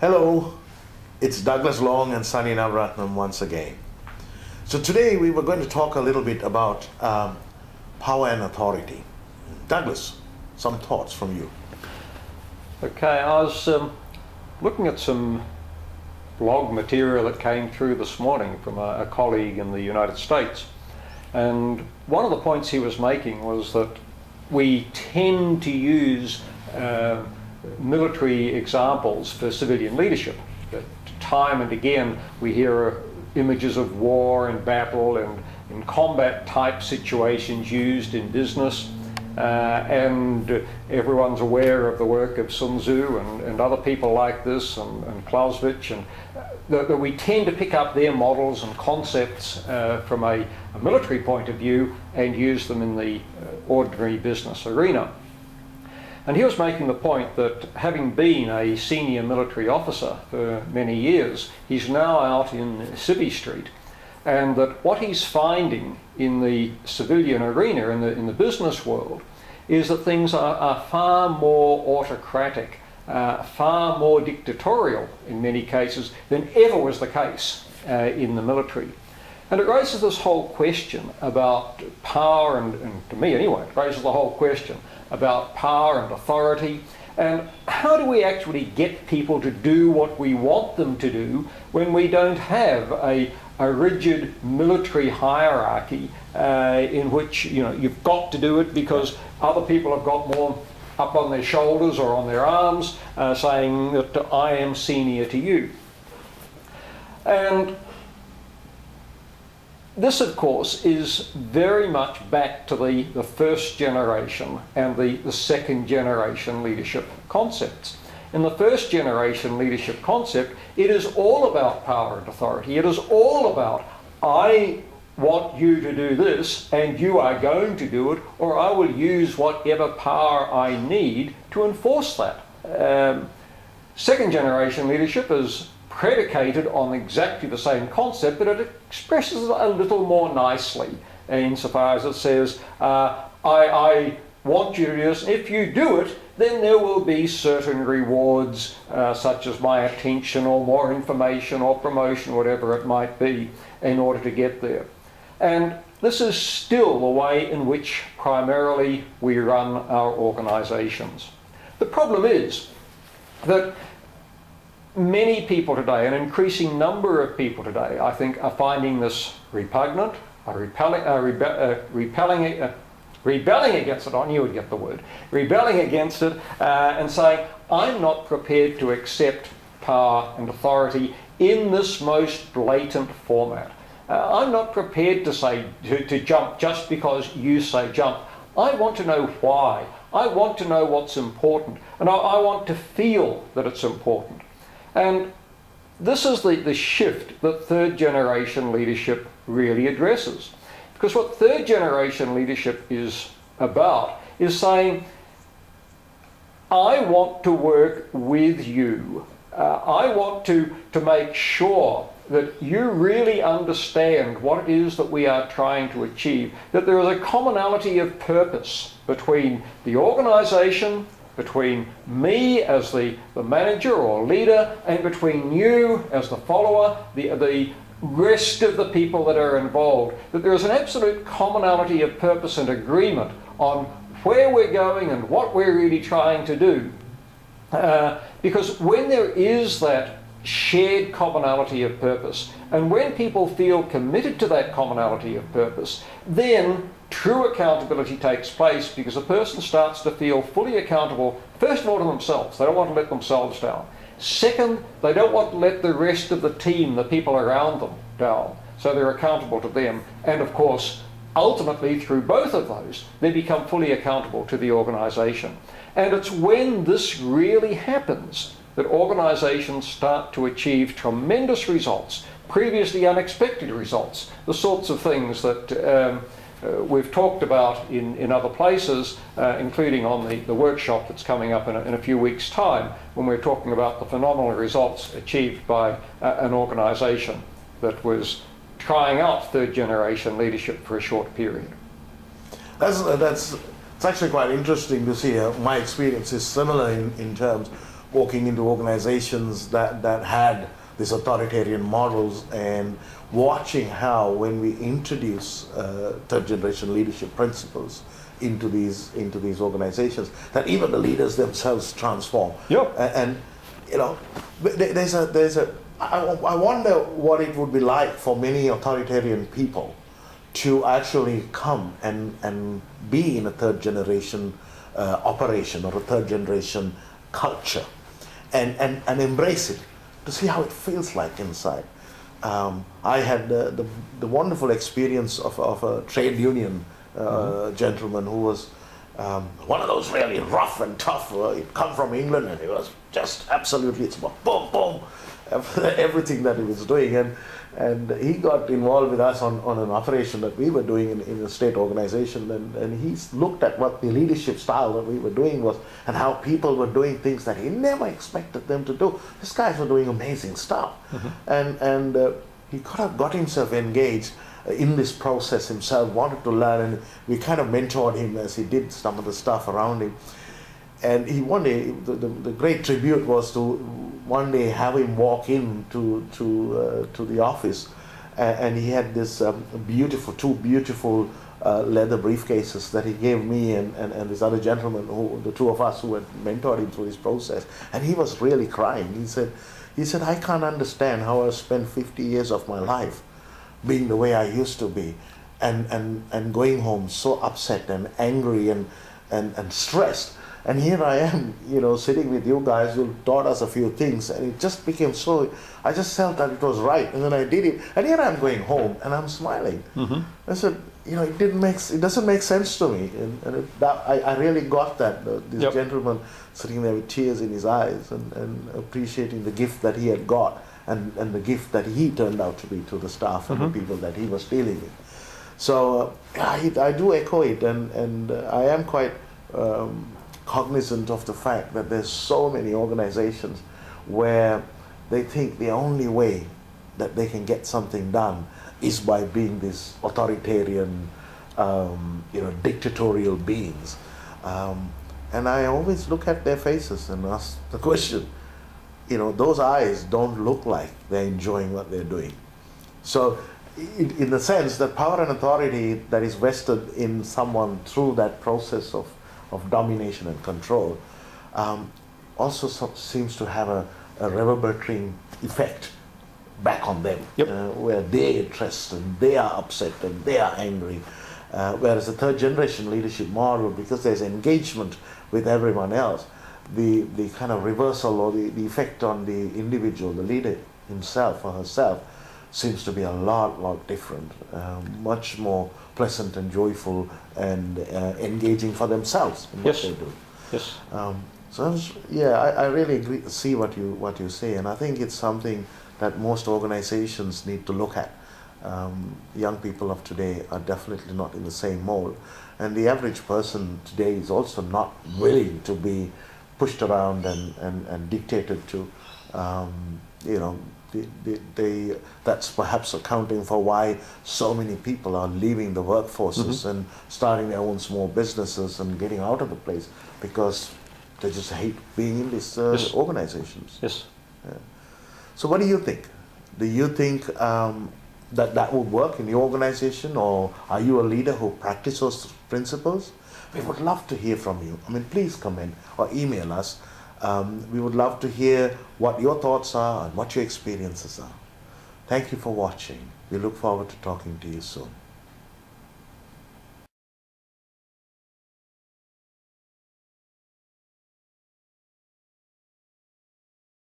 Hello, it's Douglas Long and Sunny Navratnam once again. So today we were going to talk a little bit about power and authority. Douglas, some thoughts from you. Okay, I was looking at some blog material that came through this morning from a colleague in the United States, and one of the points he was making was that we tend to use military examples for civilian leadership. That time and again we hear images of war and battle and in combat type situations used in business, and everyone's aware of the work of Sun Tzu and other people like this and Clausewitz, and that we tend to pick up their models and concepts from a military point of view and use them in the ordinary business arena. And he was making the point that having been a senior military officer for many years, he's now out in Civvy Street, and that what he's finding in the civilian arena, in the business world, is that things are far more autocratic, far more dictatorial in many cases than ever was the case in the military. And it raises this whole question about power, and to me anyway, it raises the whole question about power and authority, and how do we actually get people to do what we want them to do when we don't have a rigid military hierarchy in which you've got to do it because other people have got more up on their shoulders or on their arms saying that I am senior to you. And this, of course, is very much back to the first generation and the second generation leadership concepts. In the first generation leadership concept, it is all about power and authority. It is all about, I want you to do this and you are going to do it, or I will use whatever power I need to enforce that. Second generation leadership is predicated on exactly the same concept, but it expresses it a little more nicely insofar as it says, I want you to do this, and if you do it, then there will be certain rewards such as my attention or more information or promotion, whatever it might be, in order to get there. And this is still the way in which primarily we run our organizations. The problem is that many people today, an increasing number of people today, I think, are finding this repugnant, rebelling against it. I knew you'd get the word. Rebelling against it and saying, I'm not prepared to accept power and authority in this most blatant format. I'm not prepared to say to jump just because you say jump. I want to know why. I want to know what's important, and I want to feel that it's important. And this is the shift that third generation leadership really addresses. Because what third generation leadership is about is saying, I want to work with you. I want to make sure that you really understand what it is that we are trying to achieve, that there is a commonality of purpose between the organization, between me as the manager or leader, and between you as the follower, the rest of the people that are involved, that there is an absolute commonality of purpose and agreement on where we're going and what we're really trying to do. Because when there is that shared commonality of purpose, and when people feel committed to that commonality of purpose, then true accountability takes place, because a person starts to feel fully accountable, first of all, to themselves. They don't want to let themselves down. Second, they don't want to let the rest of the team, the people around them, down. So they're accountable to them. And of course, ultimately, through both of those, they become fully accountable to the organization. And it's when this really happens that organizations start to achieve tremendous results, previously unexpected results, the sorts of things that we've talked about in other places, including on the workshop that's coming up in a few weeks' time, when we're talking about the phenomenal results achieved by an organization that was trying out third generation leadership for a short period. It's actually quite interesting to see. My experience is similar in terms walking into organizations that had these authoritarian models and watching how when we introduce third generation leadership principles into these organizations, that even the leaders themselves transform. Yep. And you know, I wonder what it would be like for many authoritarian people to actually come and be in a third generation operation or a third generation culture and embrace it, to see how it feels like inside. I had the wonderful experience of a trade union gentleman who was one of those really rough and tough. He'd come from England and he was just absolutely, it's about boom, boom, everything that he was doing. And he got involved with us on an operation that we were doing in a state organization, and he looked at what the leadership style that we were doing was and how people were doing things that he never expected them to do. These guys were doing amazing stuff. And he could have got himself engaged in this process himself, wanted to learn, and we kind of mentored him as he did some of the stuff around him. And he one day, the great tribute was to one day have him walk in to the office, and he had this two beautiful leather briefcases that he gave me and this other gentleman, the two of us who had mentored him through this process, and he was really crying. He said, I can't understand how I spent 50 years of my life being the way I used to be, and going home so upset and angry and stressed. And here I am, sitting with you guys who taught us a few things, and it just became so, I just felt that it was right, and then I did it. And here I'm going home, and I'm smiling. I said, it doesn't make sense to me. And I really got that, this gentleman sitting there with tears in his eyes and appreciating the gift that he had got and the gift that he turned out to be to the staff and the people that he was dealing with. So I do echo it, and I am quite cognizant of the fact that there's so many organizations where they think the only way that they can get something done is by being these authoritarian, dictatorial beings. And I always look at their faces and ask the question, those eyes don't look like they're enjoying what they're doing. So in the sense that power and authority that is vested in someone through that process of domination and control also seems to have a reverberating effect back on them, where they're stressed and they are upset and they are angry. Whereas the third generation leadership model, because there's engagement with everyone else, the kind of reversal or the effect on the individual, the leader himself or herself, seems to be a lot different, much more pleasant and joyful and engaging for themselves in what they do. Yes. I really see what you say, and I think it's something that most organizations need to look at. Young people of today are definitely not in the same mold, and the average person today is also not willing to be pushed around and dictated to. That's perhaps accounting for why so many people are leaving the workforces and starting their own small businesses and getting out of the place, because they just hate being in these organizations. Yes. Yeah. So what do you think? Do you think that would work in your organization, or are you a leader who practices those principles? We would love to hear from you. Please comment or email us. We would love to hear what your thoughts are and what your experiences are. Thank you for watching. We look forward to talking to you soon.